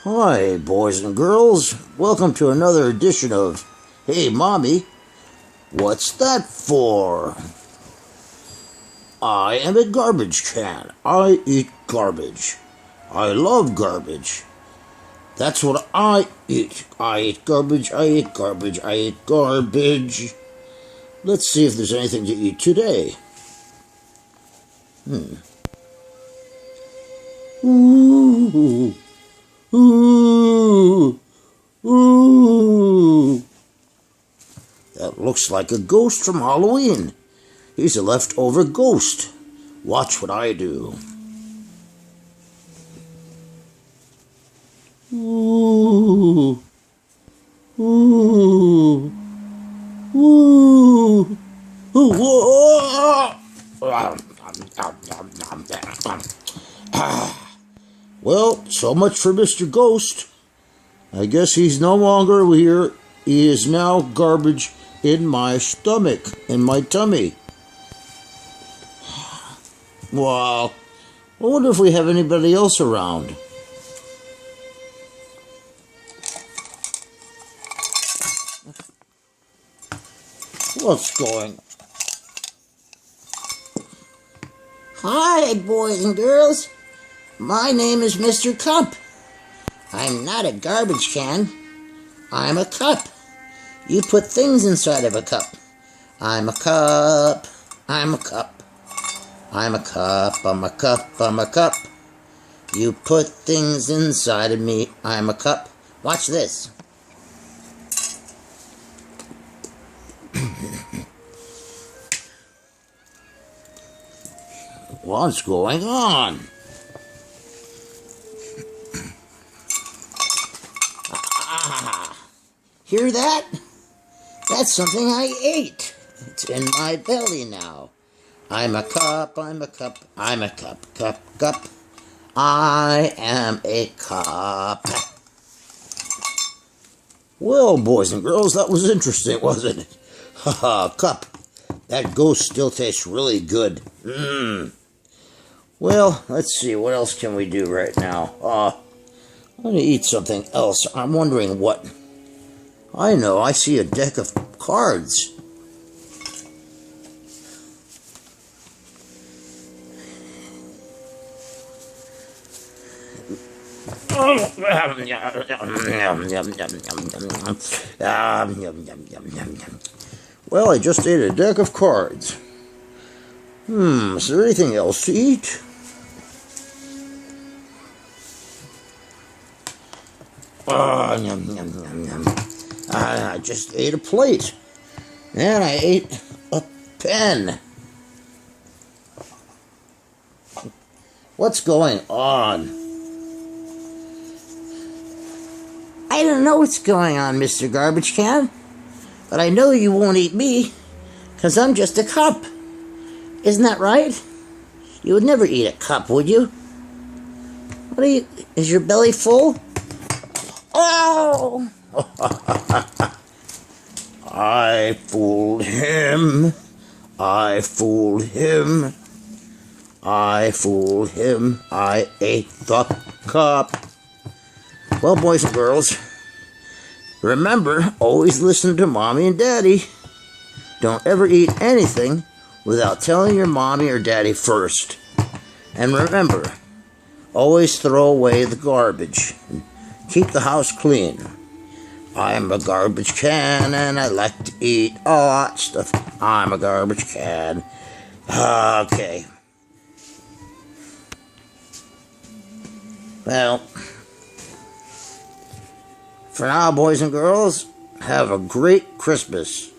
Hi, boys and girls. Welcome to another edition of Hey, Mommy, what's that for? I am a garbage can. I eat garbage. I love garbage. That's what I eat. I eat garbage, I eat garbage, I eat garbage. Let's see if there's anything to eat today. Ooh. Ooh. Ooh. That looks like a ghost from Halloween. He's a leftover ghost. Watch what I do. Ooh. Ooh. Ooh. Ooh. Well, so much for Mr. Ghost. I guess he's no longer here. He is now garbage in my stomach, in my tummy. Well, I wonder if we have anybody else around. What's going on? Hi, boys and girls. My name is Mr. Cup. I'm not a garbage can. I'm a cup. You put things inside of a cup. I'm a cup. I'm a cup. I'm a cup. I'm a cup. I'm a cup. You put things inside of me. I'm a cup. Watch this. What's going on? Hear that? That's something I ate. It's in my belly now. I'm a cup, I'm a cup, I'm a cup, cup, cup. I am a cup. Well, boys and girls, that was interesting, wasn't it? Haha, cup. That ghost still tastes really good. Well, let's see, what else can we do right now? I'm going to eat something else. I'm wondering what. I know, I see a deck of cards. Well, I just ate a deck of cards. Is there anything else to eat? I just ate a plate. And I ate a pen. What's going on? I don't know what's going on, Mr. Garbage Can. But I know you won't eat me, because I'm just a cup. Isn't that right? You would never eat a cup, would you? What are you... Is your belly full? Oh! I fooled him. I fooled him. I fooled him. I ate the cup. Well, boys and girls, remember, always listen to Mommy and Daddy. Don't ever eat anything without telling your mommy or daddy first. And remember, always throw away the garbage. Keep the house clean. I'm a garbage can and I like to eat a lot of stuff. I'm a garbage can. Okay. Well, for now, boys and girls, have a great Christmas.